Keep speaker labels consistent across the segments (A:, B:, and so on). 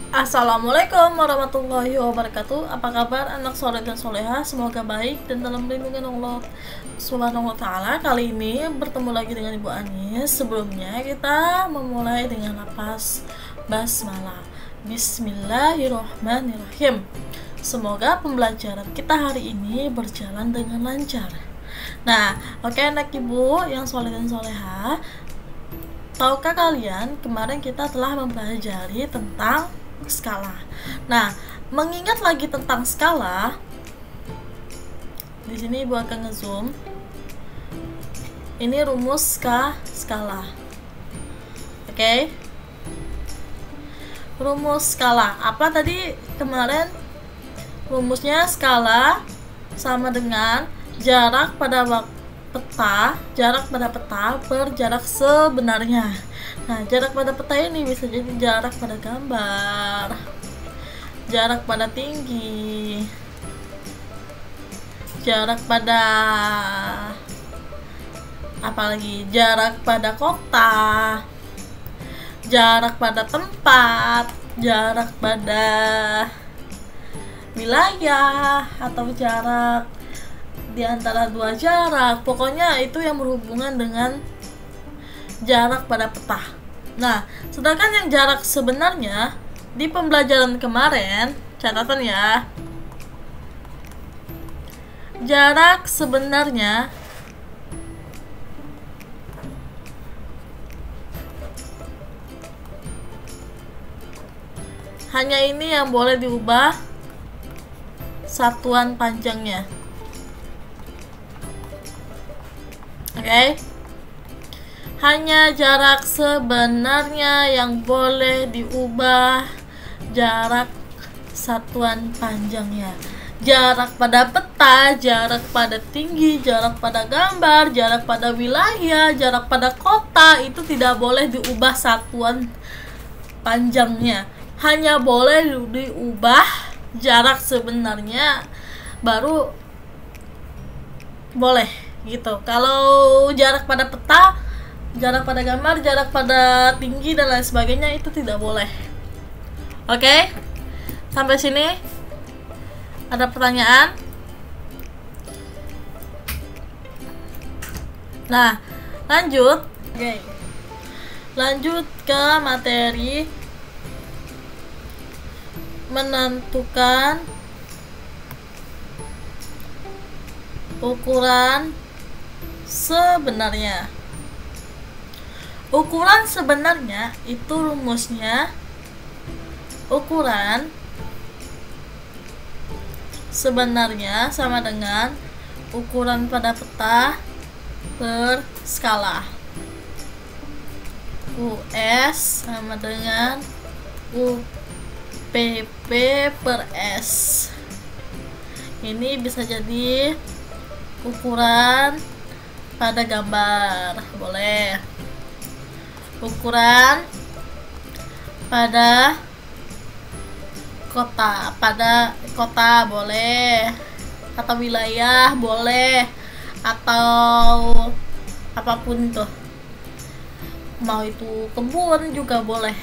A: Assalamualaikum warahmatullahi wabarakatuh. Apa kabar anak soleh dan soleha? Semoga baik dan dalam lindungan Allah Subhanahu wa Ta'ala. Kali ini bertemu lagi dengan Ibu Anis. Sebelumnya kita memulai dengan lapas basmalah. Bismillahirrohmanirrohim. Semoga pembelajaran kita hari ini berjalan dengan lancar. Nah, oke anak ibu yang soleh dan soleha, tahukah kalian kemarin kita telah mempelajari tentang skala. Nah, mengingat lagi tentang skala, di sini Ibu akan ngezoom. Ini rumus skala. Oke. Rumus skala. Apa tadi kemarin? Rumusnya skala sama dengan jarak pada jarak pada peta per jarak sebenarnya. Nah, jarak pada peta ini bisa jadi jarak pada gambar, jarak pada tinggi, jarak pada apalagi, jarak pada kota, jarak pada tempat, jarak pada wilayah, atau jarak di antara dua jarak. Pokoknya itu yang berhubungan dengan jarak pada peta. Nah, sedangkan yang jarak sebenarnya di pembelajaran kemarin, catatan ya, jarak sebenarnya hanya ini yang boleh diubah satuan panjangnya. Oke. Hanya jarak sebenarnya yang boleh diubah jarak satuan panjangnya. Jarak pada peta, jarak pada tinggi, jarak pada gambar, jarak pada wilayah, jarak pada kota itu tidak boleh diubah satuan panjangnya. Hanya boleh diubah jarak sebenarnya baru boleh gitu. Kalau jarak pada peta, jarak pada gambar, jarak pada tinggi dan lain sebagainya itu tidak boleh. Oke? Sampai sini ada pertanyaan? Nah, lanjut. Oke. Lanjut ke materi menentukan ukuran sebenarnya. Ukuran sebenarnya itu rumusnya ukuran sebenarnya sama dengan ukuran pada peta per skala. US sama dengan UPP per S. Ini bisa jadi ukuran pada gambar, boleh. Ukuran pada kota boleh, atau wilayah boleh, atau apapun itu, mau itu kebun juga boleh.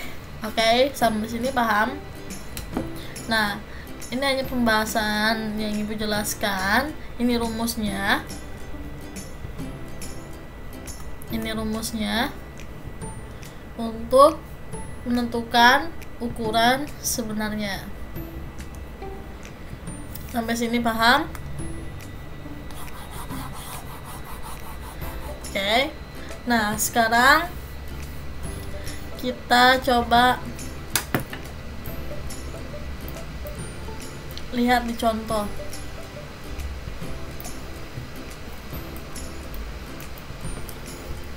A: Oke, sampai sini paham? Nah, ini hanya pembahasan yang Ibu jelaskan. Ini rumusnya. Untuk menentukan ukuran sebenarnya. Sampai sini paham? Oke. Nah, sekarang kita coba lihat di contoh.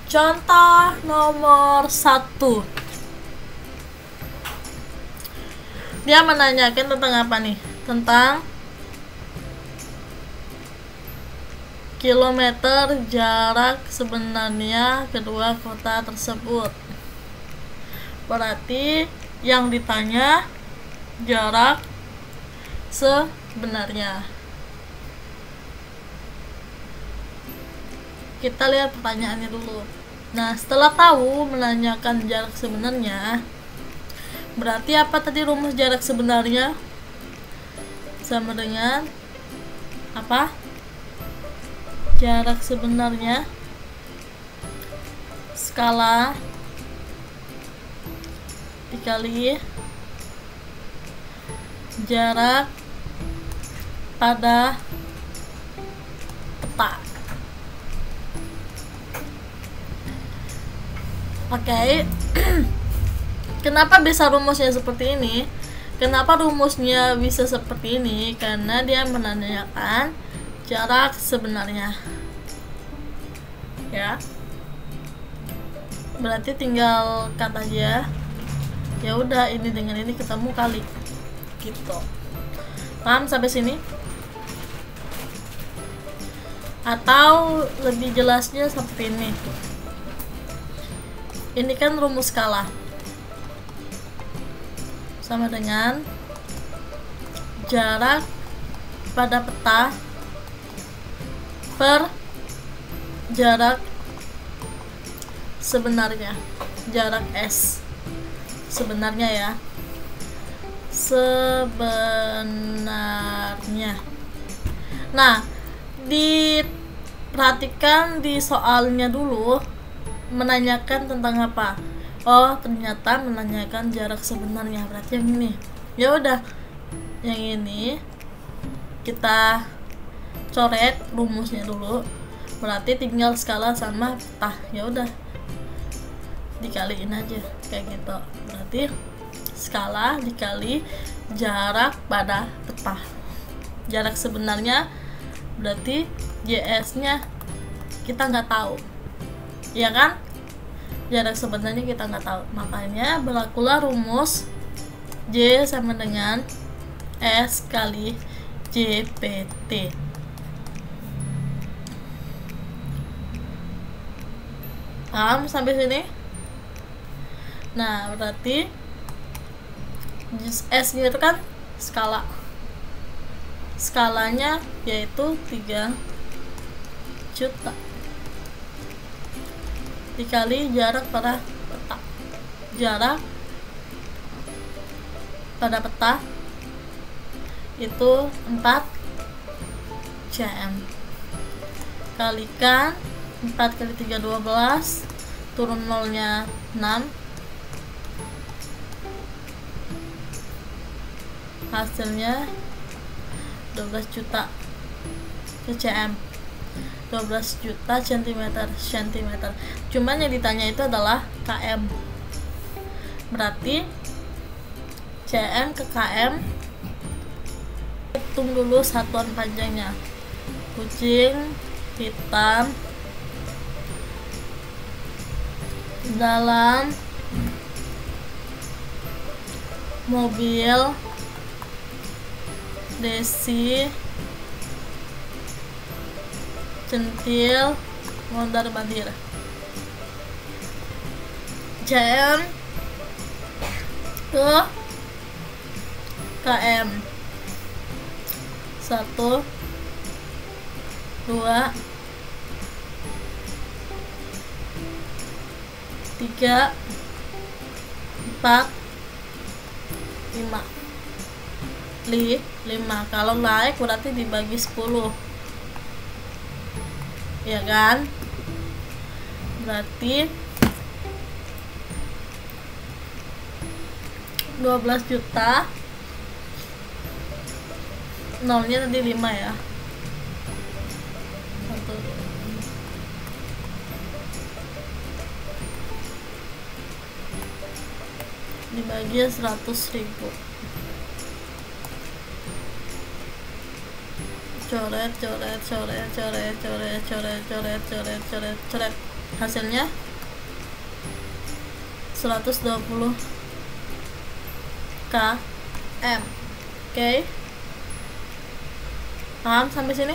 A: Contoh nomor 1. Dia menanyakan tentang apa nih? Tentang kilometer jarak sebenarnya kedua kota tersebut. Berarti yang ditanya jarak sebenarnya. Kita lihat pertanyaannya dulu. Nah, setelah tahu menanyakan jarak sebenarnya, Berarti apa tadi rumus jarak sebenarnya? Sama dengan apa? Jarak sebenarnya skala dikali jarak pada peta. Oke. Kenapa bisa rumusnya seperti ini? Kenapa rumusnya bisa seperti ini? Karena dia menanyakan jarak sebenarnya. Ya. Berarti tinggal kata aja. Ya udah, ini dengan ini ketemu kali. Gitu. Paham sampai sini? Atau lebih jelasnya seperti ini. Ini kan rumus skala. Sama dengan jarak pada peta per jarak sebenarnya, jarak S sebenarnya ya, sebenarnya. Nah, diperhatikan di soalnya dulu menanyakan tentang apa. Oh, ternyata menanyakan jarak sebenarnya. Berarti yang ini. Ya udah, yang ini kita coret rumusnya dulu. Berarti tinggal skala sama peta. Ya udah, dikaliin aja kayak gitu. Berarti skala dikali jarak pada peta. Jarak sebenarnya berarti JS-nya kita nggak tahu, ya kan? Jarak sebenarnya kita nggak tahu, makanya berlakulah rumus J sama dengan S kali JPT. Paham sampai sini? Nah, berarti S nya itu kan skala, skalanya yaitu 3 juta dikali jarak pada peta. Jarak pada peta itu 4 cm, kalikan 4 kali 3 12, turun nolnya 6, hasilnya 12 juta ke cm, 12 juta cm. Cuman yang ditanya itu adalah km. Berarti cm ke km, hitung dulu satuan panjangnya. Kucing hitam dalam mobil Desi centil mondar mandir. cm ke km 1 2 3 4 5. 5. Kalau naik berarti dibagi 10, ya kan? Berarti 12 juta, nolnya tadi 5 ya. 1 dibagi 100.000. coret, hasilnya 120 km. Oke, paham sampai sini?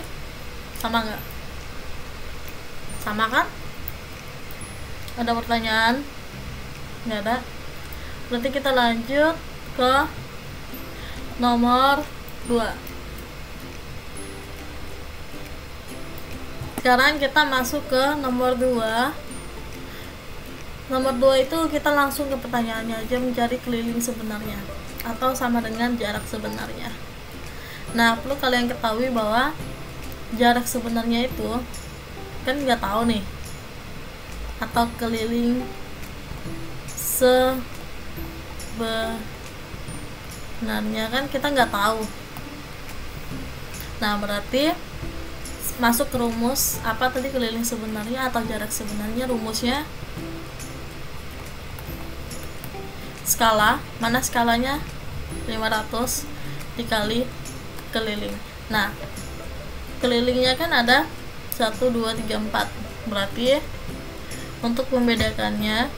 A: Sama nggak? Sama kan? Ada pertanyaan? Nggak ada. Berarti kita lanjut ke nomor 2. Sekarang kita masuk ke nomor 2, Nomor 2 itu kita langsung ke pertanyaannya aja, mencari keliling sebenarnya atau sama dengan jarak sebenarnya. Nah, perlu kalian ketahui bahwa jarak sebenarnya itu kan nggak tahu nih, atau keliling sebenarnya kan kita nggak tahu. Nah, berarti masuk ke rumus apa tadi, keliling sebenarnya atau jarak sebenarnya. Rumusnya skala, mana skalanya? 500 dikali keliling. Nah, kelilingnya kan ada 1, 2, 3, 4. Berarti untuk membedakannya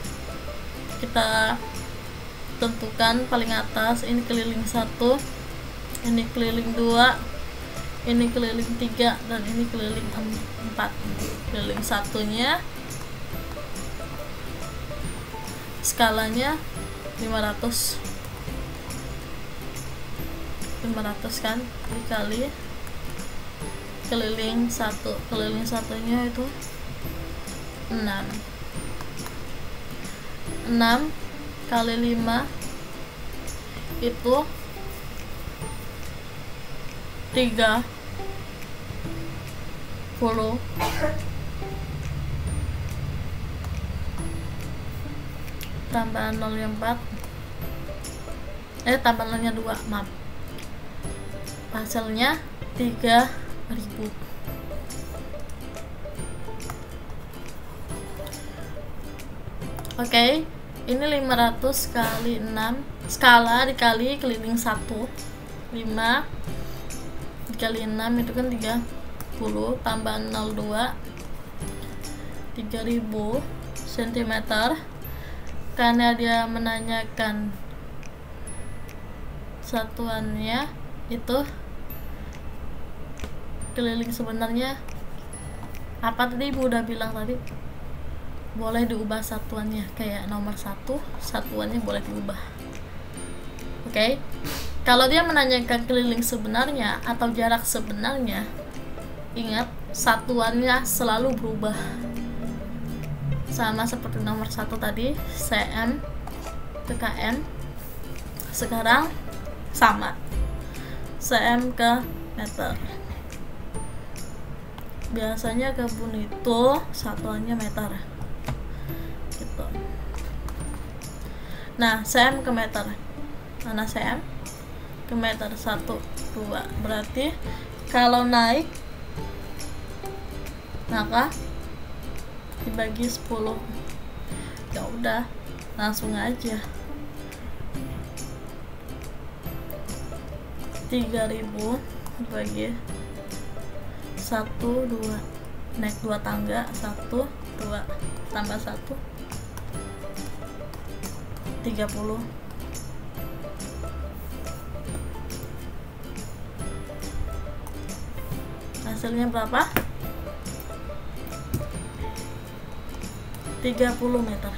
A: kita tentukan paling atas, ini keliling 1, ini keliling 2, ini keliling 3, dan ini keliling 4. Keliling satunya skalanya 500 kan, dikali keliling 1. Keliling satunya itu 6 kali 5 itu 30, tambah 0 4, tambah 0 2, maaf, hasilnya 3000. Oke, ini 500 kali 6 skala dikali keliling 1, 5 dikali 6 itu kan 30, tambah 02, 3000 cm. Karena dia menanyakan satuannya itu keliling sebenarnya apa tadi, Ibu udah bilang tadi, boleh diubah satuannya, kayak nomor 1 satuannya boleh diubah. Oke. Kalau dia menanyakan keliling sebenarnya atau jarak sebenarnya, ingat satuannya selalu berubah, sama seperti nomor 1 tadi, cm ke km. Sekarang sama, cm ke meter. Biasanya kebun itu satuannya meter gitu. Nah, cm ke meter, mana cm ke meter? 1, 2. Berarti kalau naik maka dibagi 10. Ya udah, langsung aja 3000 bagi 1, 2, naik 2 tangga, 1, 2 tambah 1, 30. Hasilnya berapa? 30 meter.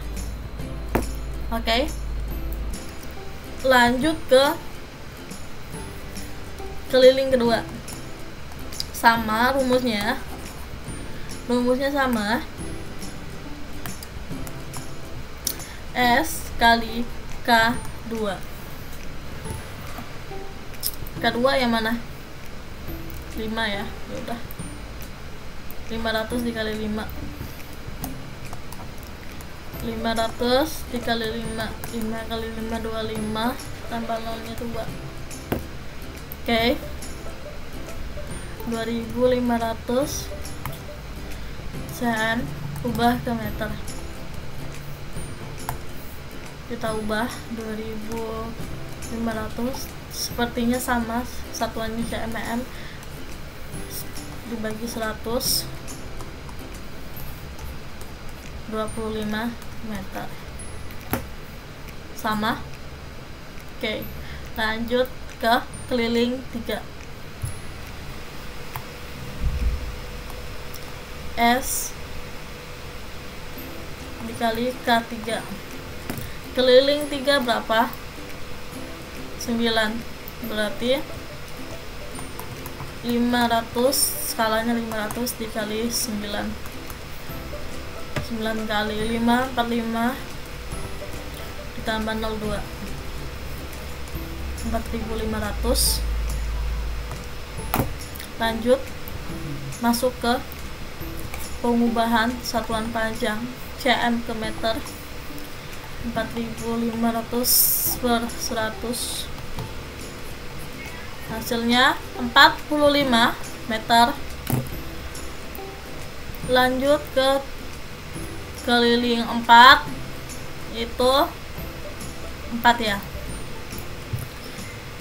A: Oke. Lanjut ke keliling kedua. Sama rumusnya. Rumusnya sama. S kali K2. K2 yang mana? 5 ya. Udah. 500 dikali 5. 500 dikali 5. 5 kali 5 25, tambah 0-nya 2. Oke. 2500 cm ubah ke meter. Kita ubah 2500, sepertinya sama satuannya cm, dibagi 100, 25 meter. Sama. Oke, lanjut ke keliling 3. S dikali K3. Keliling 3 berapa? 9. Berarti 500, skalanya 500 dikali 9. 9 kali 5 45 ditambah 02 4.500. Lanjut masuk ke pengubahan satuan panjang cm ke meter. 4.500 per 100 hasilnya 45 meter. Lanjut ke keliling 4, itu 4 ya,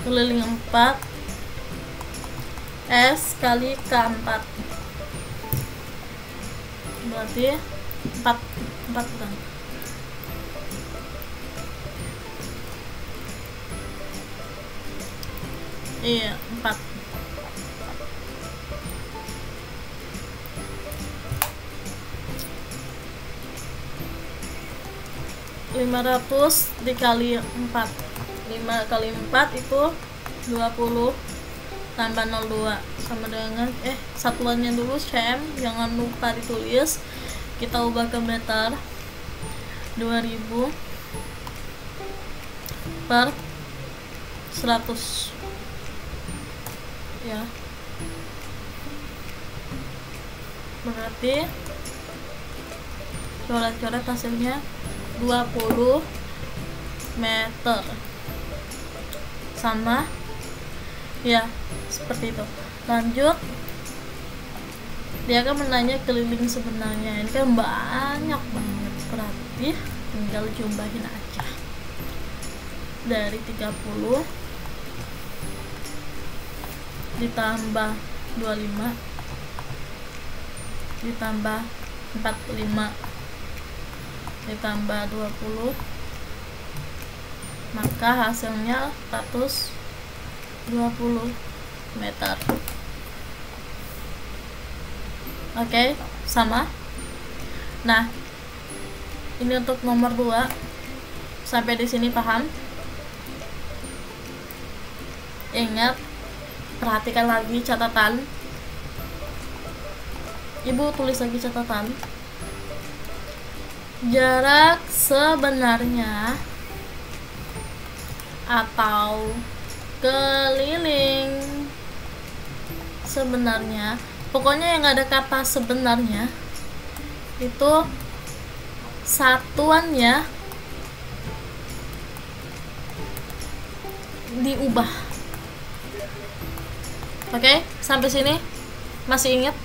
A: keliling 4 S kali K4 berarti 4 bukan, iya 4. Lima ratus dikali 4, 5 kali 4 itu 20 tambah 02 sama dengan satuannya dulu cm, jangan lupa ditulis, kita ubah ke meter. 2000 per 100 ya, berarti coret-coret hasilnya 20 meter, sama ya, seperti itu. Lanjut, dia akan menanya keliling sebenarnya, ini kan banyak banget, berarti tinggal jumlahin aja. Dari 30 ditambah 25 ditambah 45 ditambah 20, maka hasilnya 120 meter. Oke, sama. Nah, ini untuk nomor 2. Sampai di sini paham? Ingat, perhatikan lagi catatan. Ibu tulis lagi catatan. Jarak sebenarnya atau keliling sebenarnya, pokoknya yang ada kata sebenarnya itu satuannya diubah. Oke, sampai sini masih ingat?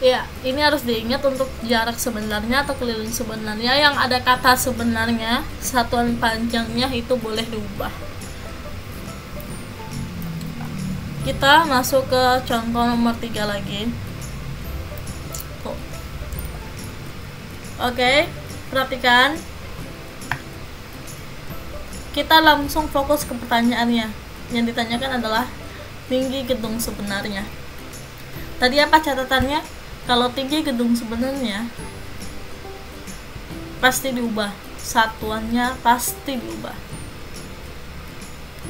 A: Ya, ini harus diingat untuk jarak sebenarnya atau keliling sebenarnya. Yang ada kata sebenarnya, satuan panjangnya itu boleh diubah. Kita masuk ke contoh nomor 3 lagi. Oke, perhatikan. Kita langsung fokus ke pertanyaannya. Yang ditanyakan adalah tinggi gedung sebenarnya. Tadi apa catatannya? Kalau tinggi gedung sebenarnya pasti diubah, satuannya pasti diubah.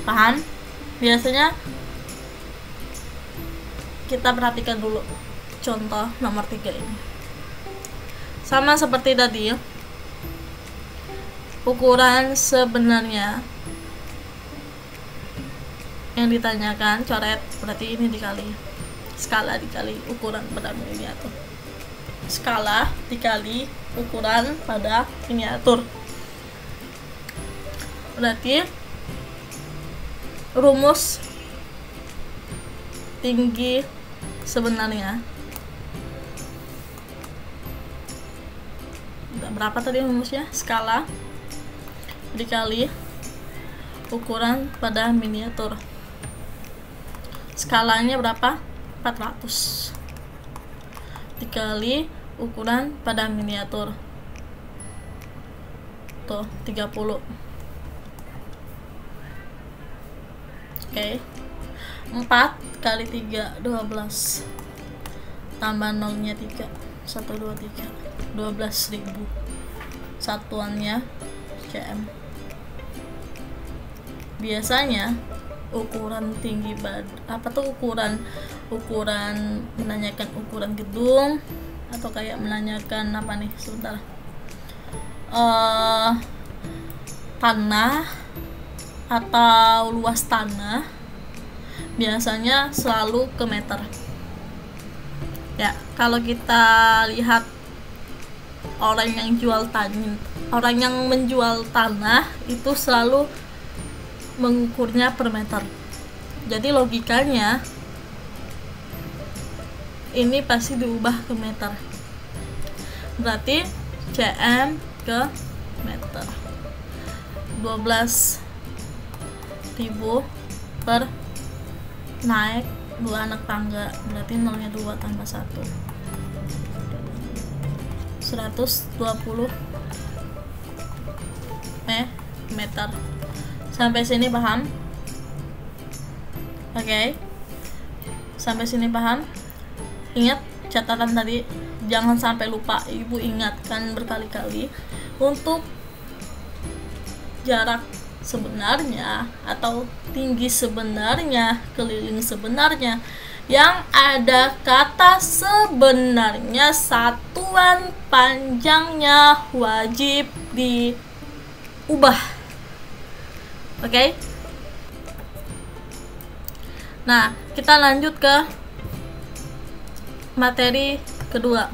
A: Paham? Biasanya kita perhatikan dulu contoh nomor 3 ini. Sama seperti tadi, ukuran sebenarnya yang ditanyakan, coret, berarti ini dikali skala dikali ukuran pada miniatur, skala dikali ukuran pada miniatur, berarti rumus tinggi sebenarnya berapa tadi rumusnya? Skala dikali ukuran pada miniatur. Skalanya berapa? 400 dikali ukuran pada miniatur, tuh 30. Oke, 4 kali 3 12 tambah 0 nya 3 1 2 3 12.000, satuannya cm. Biasanya ukuran tinggi ukuran menanyakan ukuran gedung atau kayak menanyakan apa nih, sebentar, tanah atau luas tanah, biasanya selalu ke meter. Ya, kalau kita lihat orang yang menjual tanah itu selalu mengukurnya per meter. Jadi logikanya ini pasti diubah ke meter. Berarti cm ke meter. 12.000 per naik 2 anak tangga, berarti 0-nya 2 tambah 1, 120 meter. Sampai sini paham? Oke. Sampai sini paham? Ingat catatan tadi, jangan sampai lupa. Ibu ingatkan berkali-kali untuk jarak sebenarnya atau tinggi sebenarnya, keliling sebenarnya, yang ada kata sebenarnya, satuan panjangnya wajib diubah. Oke? Nah, kita lanjut ke materi kedua.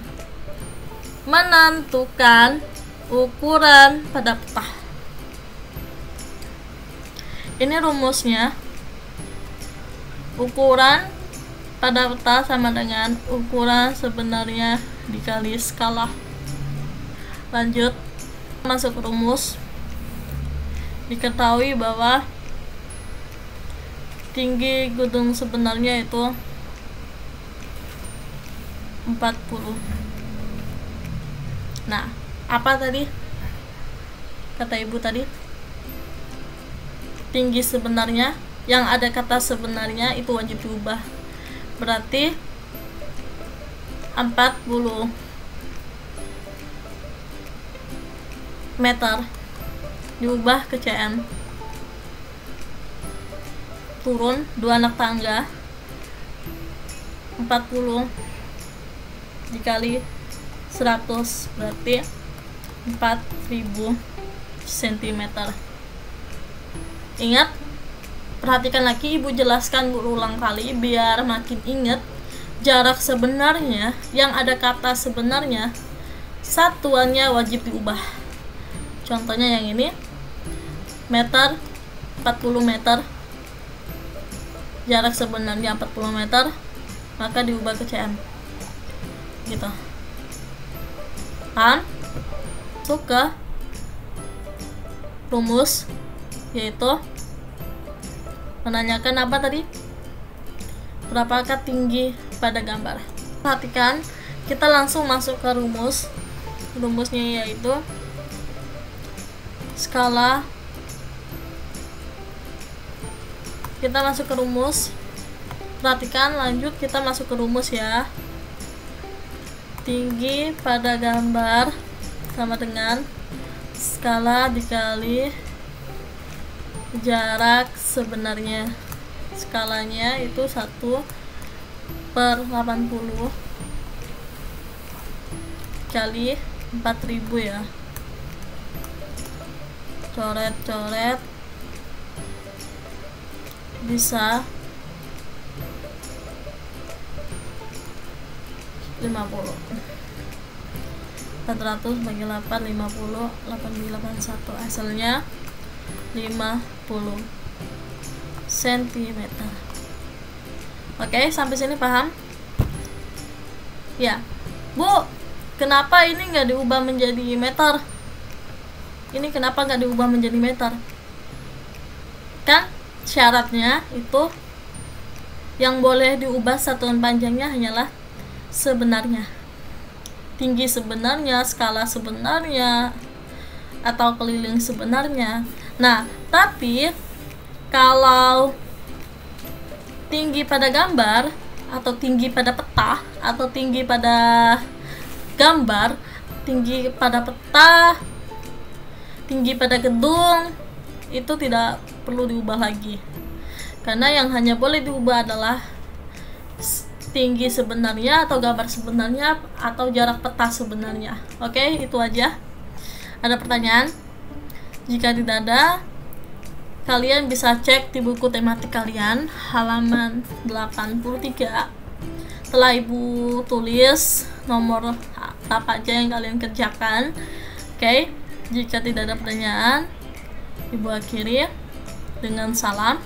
A: Menentukan ukuran pada peta. Ini rumusnya. Ukuran pada peta sama dengan ukuran sebenarnya dikali skala. Lanjut, masuk rumus. Diketahui bahwa tinggi gedung sebenarnya itu 40. Nah, apa tadi kata ibu tadi? Tinggi sebenarnya yang ada kata sebenarnya itu wajib diubah. Berarti 40 meter diubah ke cm. Turun 2 anak tangga, 40 dikali 100 berarti 4000 cm. Ingat, perhatikan lagi, ibu jelaskan berulang kali biar makin ingat. Jarak sebenarnya yang ada kata sebenarnya, satuannya wajib diubah. Contohnya yang ini, meter, 40 meter, jarak sebenarnya 40 meter, maka diubah ke cm gitu. Paham? Masuk ke rumus, yaitu menanyakan apa tadi? Berapakah tinggi pada gambar? Perhatikan, kita langsung masuk ke rumus. Rumusnya yaitu skala. Kita masuk ke rumus. Perhatikan, lanjut kita masuk ke rumus ya. Tinggi pada gambar sama dengan skala dikali jarak sebenarnya. Skalanya itu 1/80 kali 4000 ya. Coret-coret bisa 50. 400 bagi 8, 50, 881, hasilnya 50 cm. Oke, sampai sini paham? Ya, Bu, kenapa ini nggak diubah menjadi meter? Ini kenapa nggak diubah menjadi meter? Kan syaratnya itu yang boleh diubah satuan panjangnya hanyalah sebenarnya, tinggi sebenarnya, skala sebenarnya, atau keliling sebenarnya. Nah, tapi kalau tinggi pada gambar atau tinggi pada peta atau tinggi pada gambar, tinggi pada peta, tinggi pada gedung, itu tidak perlu diubah lagi. Karena yang hanya boleh diubah adalah tinggi sebenarnya atau gambar sebenarnya atau jarak peta sebenarnya. Oke, itu aja. Ada pertanyaan? Jika tidak ada, kalian bisa cek di buku tematik kalian halaman 83. Setelah Ibu tulis nomor apa aja yang kalian kerjakan. Oke, jika tidak ada pertanyaan, Ibu akhiri dengan salam.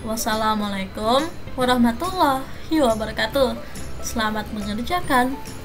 A: Wassalamualaikum warahmatullahi wabarakatuh. Selamat mengerjakan.